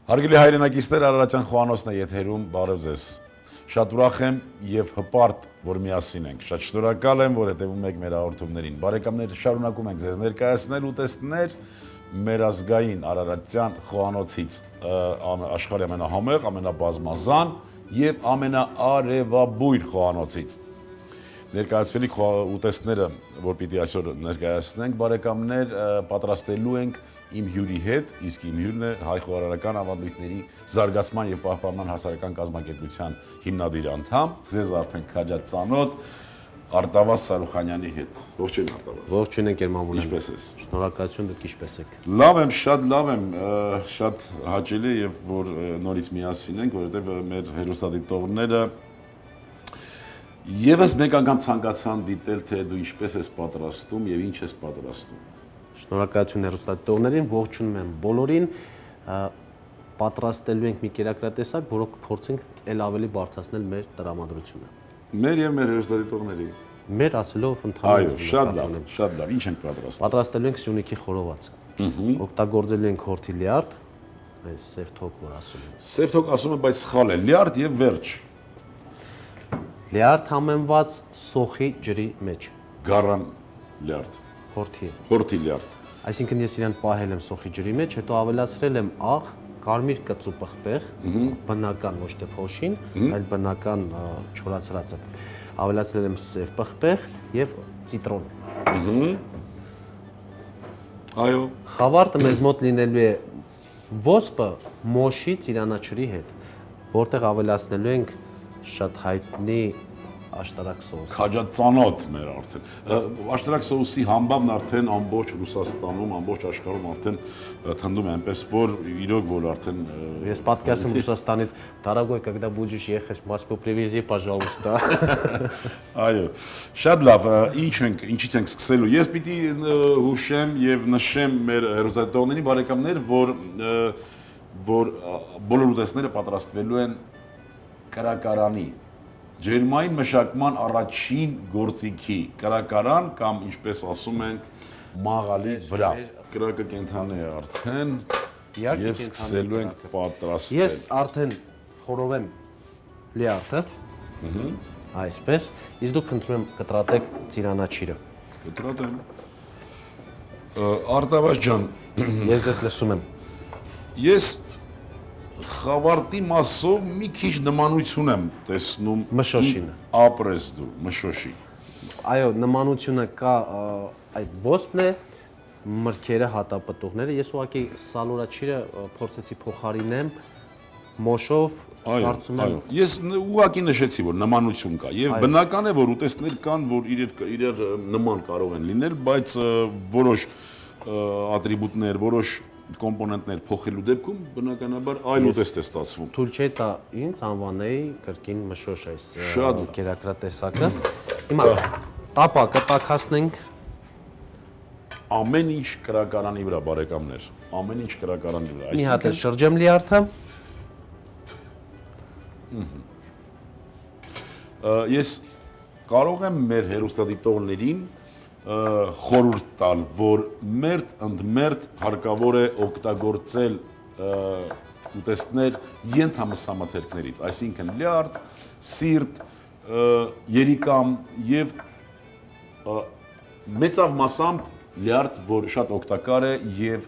Հարգելի հայրենակիցներ, Արարատյան Խոհանոցն է եթերում, բարև ձեզ։ Շատ ուրախ եմ եւ հպարտ, որ միասին ենք։ Շատ շնորհակալ եմ, որ հետևում եք մեր հաղորդումներին։ Բարեկամներ, շարունակում ենք ձեզ ներկայացնել ուտեստներ մեր ազգային Արարատյան Խոհանոցից, աշխարհի ամենահամեղ, ամենաբազմազան եւ ամենաարևաբույր խոհանոցից։ Ներկայացվելիք ուտեստները, որ պիտի այսօր ներկայացնենք, բարեկամներ, պատրաստելու ենք իմ հյուրի հետ, իսկ իմ հյուրն է հայ խոհարարական ավանդույթների զարգացման եւ պահպանման հասարակական կազմակերպության հիմնադիր անդամ, ձեզ արդեն քաջած ծանոթ Արտավազ Սարուխանյանի հետ։ Ողջույն Արտավազ։ Ողջույն եք Երմանուհի։ Ինչպե՞ս ես։ Շնորհակալություն, դուք ինչպե՞ս եք։ Լավ եմ, շատ հաճելի է, եւ որ նորից միասին ենք, որովհետեւ մեր հերոստատիտողները Եվս մեկ անգամ ցանկացան դիտել, թե դու ինչպես ես պատրաստում եւ ինչ ես պատրաստում։ Շնորհակալություն հերոստատիտողներին, ողջունում եմ բոլորին։ Պատրաստելու ենք մի կերակրատեսակ, որով փորձենք ել ավելի բարձրացնել մեր տրամադրությունը։ Մեր եւ մեր հերոստատիտողների։ Մեր ասելով ընդհանուր։ Այո, շատ լավ, ինչ ենք պատրաստում։ Պատրաստելու ենք Սյունիքի խորովածը։ Օգտագործելու ենք հորթի լյարդ, այս սև թոք, որ ասում են։ Սև թոք ասում են, բայց սխալ է, լյարդ եւ վերջ։ Լյարդ համեմված սոխի ջրի մեջ։ Գառան լյարդ։ Հորթի լյարդ։ Այսինքն ես իրան պահել եմ սոխի ջրի մեջ, հետո ավելացրել եմ աղ, կարմիր կծու պղպեղ, բնական ոչ թե փոշին, այլ բնական չորացրածը։ Ավելացրել եմ սև պղպեղ եւ ցիտրոն։ Այո։ Խավարտը մեզ մոտ լինելու է ոսպը մոշի ծիրանաչրի հետ, որտեղ ավելացնելու ենք շատ հայտնի աշտարակ սոուս։ Քաջած ծանոթ մեր արդեն։ Աշտարակ սոուսի համբավն արդեն ամբողջ Ռուսաստանում, ամբողջ աշխարհում արդեն թնդում է, այնպես որ իրոք որ արդեն Ես պատկասեմ Ռուսաստանից, дорогой, когда будешь ехать в Москву, привези, пожалуйста։ Այո, շատ լավ, ինչից ենք սկսելու։ Ես պիտի հուշեմ եւ նշեմ մեր հերոստատիտողների բարեկամներ, որ բոլոր ուտեստները պատրաստվելու են կրակարանի ջերմային մշակման առաջին գործիքի կրակարան կամ ինչպես ասում ենք մաղալի վրա։ Կրակը կենթանի է արդեն եւ սկսելու ենք պատրաստել։ Ես արդեն խորովեմ լյարդը։ Այսպես, իսկ դուք խնդրում եմ կտրատեք ծիրանաչիրը։ Կտրատեմ։ Արտավազ ջան, ես ձեզ լսում եմ։ Ես խավարտի մասով մի քիչ նմանություն եմ տեսնում մշոշին։ Ապրես դու մշոշի։ Այո, նմանությունը կա այդ ոսպն է, մրգերը, հատապտուղները։ Ես ուղղակի սալորաչիրը փորձեցի փոխարինեմ մոշով, կարծում եմ։ Ես ուղղակի նշեցի, որ նմանություն կա եւ բնական է, որ ուտեստներ կան, որ իրար նման կարող են լինել, բայց որոշ ատրիբուտներ, որոշ կոմպոնենտներ փոխելու դեպքում բնականաբար այլ ուտեստ է ստացվում։ Թույլ չէ տա ինձ անվանեի կրկին մշոշ այս կերակրատեսակը։ Հիմա տապակը տաքացնենք։ Ամեն ինչ կրակարանի վրա, բարեկամներ, ամեն ինչ կրակարանի վրա։ Մի հատ շրջեմ լյարդը։ Ես կարող եմ մեր հերոստատիտողներին խորհուրդ տալ, որ մերթ հարկավոր է օգտագործել ուտեստներ ենթամսամաթերքներից, այսինքն լյարդ, սիրտ, երիկամ եւ մեծավ մասամբ լյարդ, որ շատ օգտակար է եւ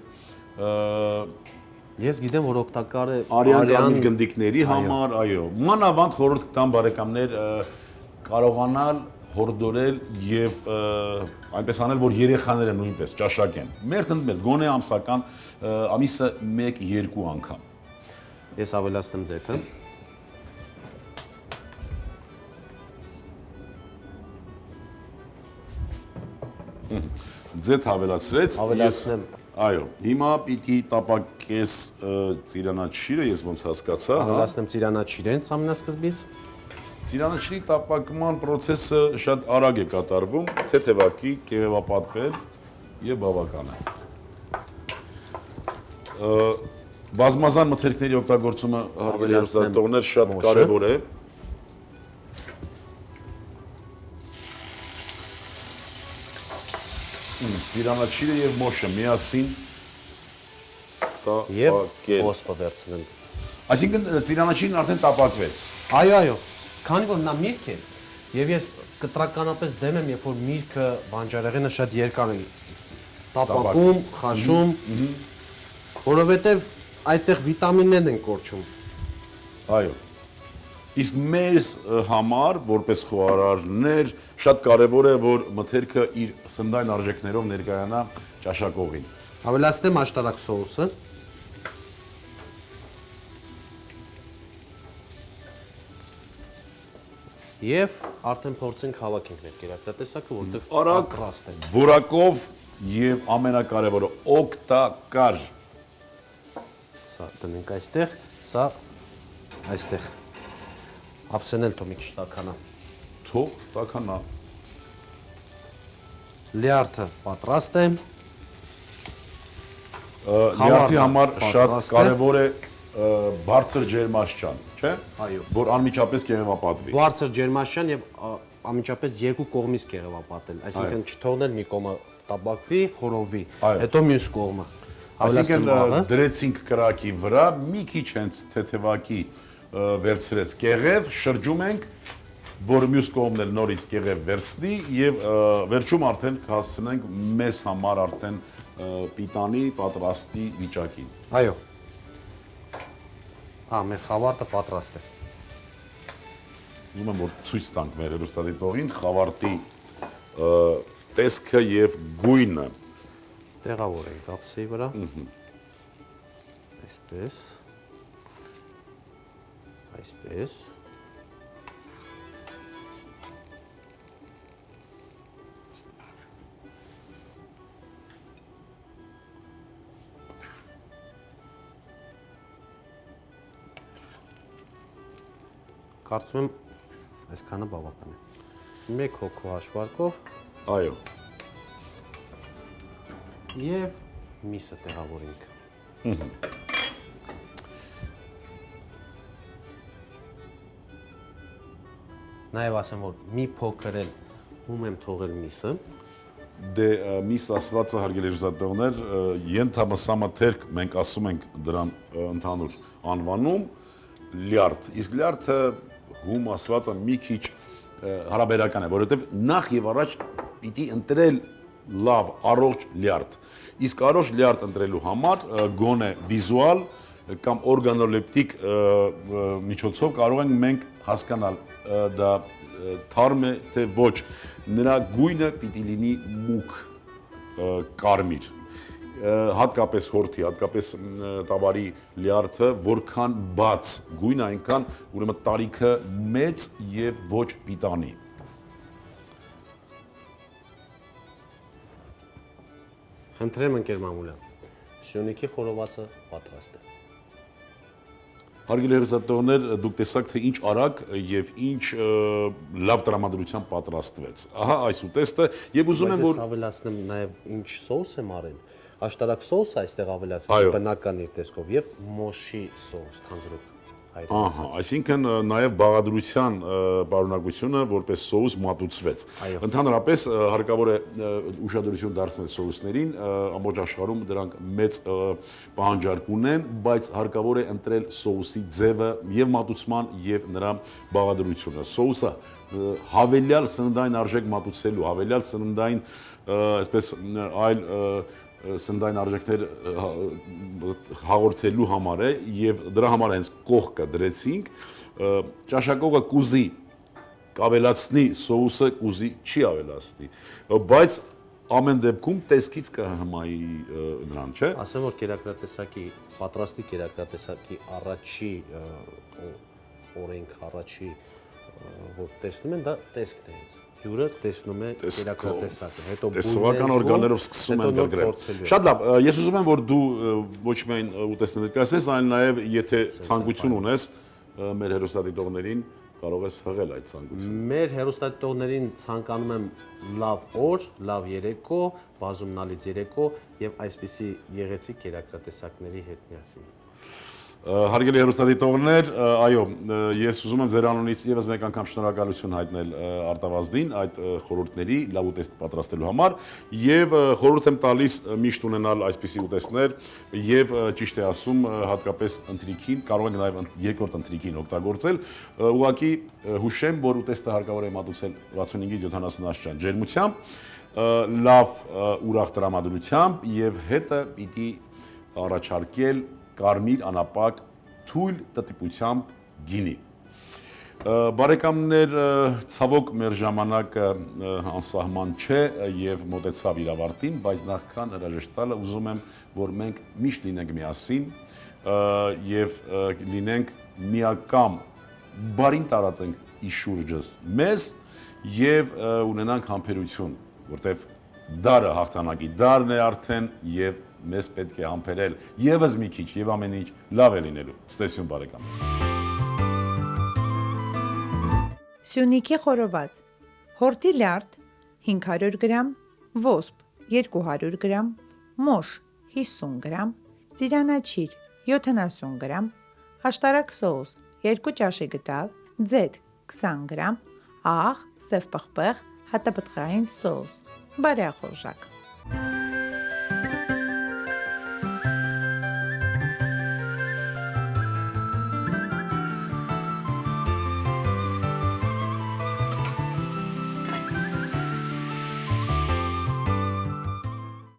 ես գիտեմ, որ օգտակար է արյան գնդիկների համար, այո։ Մանավանդ խորհուրդ տամ բարեկամներ կարողանալ հորդորել եւ այնպես անել, որ երեխաները նույնպես ճաշակեն։ Մերթ գոնե ամսական ամիսը 1-2 անգամ։ Ես ավելացնեմ ձեթը։ Ձեթ ավելացրեց։ Ավելացնեմ։ Այո, հիմա պիտի տապակես ծիրանաչիրը, ես ոնց հասկացա, հա։ Ավելացնեմ ծիրանաչիրեն ամենասկզբից։ Ծիրանաչիրի տապակման process-ը շատ արագ է կատարվում, թեթևակի, կեղևապատվել եւ բավական է։ Բազմազան մթերքների օգտագործումը հարգելի հերոստատիտողներ շատ կարեւոր է։ Ծիրանաչիրը եւ մոշը միասին եւ տապակել։ ոսպը վերցնել։ Այսինքն ծիրանաչին արդեն տապակվեց։ Այո, քանի որ նա միրգ է, եւ ես կտրականապես դեմ եմ, երբ որ միրգը բանջարեղենը շատ երկար է տապակում, խաշում, որովհետեւ այդտեղ վիտամիններն են կորչում։ Այո։ Իսկ մեզ համար, որպես խոհարարներ, շատ կարևոր է, որ մթերքը իր սննդային արժեքներով ներկայանա ճաշակողին։ Ավելացնեմ աշտարակ սոուսը։ Եվ արդեն փորձենք հավաքենք մեր կերակրատեսակը, որտեղ Արագ, պատրաստ է։ որակով եւ ամենակարևորը օգտակար։ Սա տնենք այստեղ, սա այստեղ։ Ափսենել թող մի քիչ տաքանա։ Թող տաքանա։ Լյարդը պատրաստ է։ Լյարդի համար շատ պատրաստ է։ կարևոր է բարձր ջերմաստիճան, չէ՞։ Այո։ Որ անմիջապես կեղևապատվի։ Բարձր ջերմաստիճան եւ անմիջապես երկու կողմից կեղևապատել, այսինքն չթողնել մի կողմը տապակվի, խորովի, Այո։ հետո մյուս կողմը։ Այսինքն աղը։ դրեցինք կրակի վրա, մի քիչ հենց թեթևակի վերցրեց կեղև, շրջում ենք, որ մյուս կողմն էլ նորից կեղև վերցնի եւ վերջում արդեն կհասցնենք մեզ համար արդեն պիտանի պատրաստի վիճակին։ Այո։ Մեր խավարտը պատրաստ է։ Ուզում եմ որ ցույց տանք մեր հեռուստադիտողին խավարտի տեսքը եւ գույնը։ Տեղավորենք ափսեի վրա։ Այսպես։ Այսպես։ Կարծում եմ այսքանը բավական է։ Մեկ հոգու հաշվարկով Այո։ եւ միսը տեղավորենք։ Նաև ասեմ, որ մի փոքր էլ ում եմ թողել միսը։ Դե միս ասվածը հարգելի հեռուստատողներ, ենթամսամաթերք մենք ասում ենք դրան ընդհանուր անվանում լյարդ։ Իսկ լյարդը հում ասվածը մի քիչ հարաբերական է, որովհետև նախ եւ առաջ պիտի ընտրել լավ առողջ լյարդ։ Իսկ առողջ լյարդ ընտրելու համար գոնե վիզուալ կամ օրգանոլեպտիկ միջոցով կարող ենք մենք հասկանալ դա թարմ է թե ոչ, նրա գույնը պիտի լինի մուգ կարմիր, հատկապես հորթի, հատկապես տավարի լյարդը, որքան բաց գույն, այնքան ուրեմն տարիքը մեծ եւ ոչ պիտանի։ Խնդրեմ ընկեր Մամուլյան, Սյունիքի խորովածը պատրաստ է։ Հարգելի հեռուստատողներ, դուք տեսաք, թե ինչ արագ եւ ինչ լավ տրամադրությամբ պատրաստվեց։ Ահա այս ուտեստը եւ ուզում եմ որ ավելացնեմ նաեւ ինչ սոուս եմ արել։ Աշտարակ սոուսը այստեղ ավելացրել բնական իր տեսքով եւ մոշի սոուս թանձրուկ։ Ահա, այսինքն նաեւ բաղադրության պարունակությունը որպես սոուս մատուցվեց։ Ընդհանրապես հարկավոր է ուշադրություն դարձնել սոուսներին, ամբողջ աշխարհում դրանք մեծ պահանջարկ ունեն, բայց հարկավոր է ընտրել սոուսի ձևը եւ մատուցման եւ նրա բաղադրությունը։ Սոուսը հավելյալ սննդային արժեք մատուցելու, հավելյալ սննդային, այսպես այլ սննդային արժեքներ հաղորդելու համար է եւ դրա համար հենց կողքը դրեցինք, ճաշակողը կուզի կավելացնի սոուսը, կուզի չի ավելացնի, բայց ամեն դեպքում տեսքից կհմայի նրան, չէ՞։ Ասեմ որ կերակրատեսակի պատրաստի կերակրատեսակի առաջի օրենք առաջի որ տեսնում են դա տեսքն է հենց հյուրը տեսնում է կերակրատեսակը, հետո տեսողական օրգաններով սկսում են գրգռել։ Շատ լավ, ես ուզում եմ որ դու ոչ միայն ուտեստը ներկայացնես, այլ նաև եթե ցանկություն ունես մեր հեռուստադիտողներին կարող ես հղել այդ ցանկությունը։ Մեր հեռուստադիտողներին ցանկանում եմ լավ օր, լավ երեկո, բազումնալից երեկո եւ այսպիսի գեղեցիկ կերակրատեսակների հետ միասին։ Հարգելի հեռուստադիտողներ, այո, ես ուզում եմ ձեր անունից եւս մեկ անգամ շնորհակալություն հայտնել Արտավազդին այդ խորհուրդների լավ ուտեստ պատրաստելու համար եւ խորհուրդ եմ տալիս միշտ ունենալ այսպիսի ուտեստներ եւ ճիշտ է ասում, հատկապես ընթրիքին, կարող ենք նաեւ երկրորդ ընթրիքին օգտագործել, ուղղակի հուշեմ, որ ուտեստը հարկավոր է մատուցել 65-70 աստիճան ջերմությամբ, լավ ուրախ տրամադրությամբ եւ հետը պիտի առաջարկել կարմիր անապակ թույլ տտիպությամբ գինի։ Բարեկամներ, ցավոք մեր ժամանակը անսահման չէ եւ մոտեցավ իր ավարտին, բայց նախքան հրաժեշտ տալը ուզում եմ, որ մենք միշտ լինենք միասին եւ լինենք միակամ, բարին տարածենք ի շուրջս մեզ եւ ունենանք համբերություն, որտեվ դարը հաղթանակի դարն է արդեն եւ մեզ պետք է համբերել եւս մի քիչ եւ ամեն ինչ լավ է լինելու։ Ստեսյուն բարեկամ։ Սյունիքի խորոված, հորտի լարդ 500 գրամ, ոսպ 200 գրամ, մոշ 50 գրամ, ծիրանաչիր 70 գրամ, աշտարակ սոուս 2 ճաշի գդալ, ձեթ 20 գրամ, աղ, սև պղպեղ, հատապտղային սոուս, բարեխորժակ։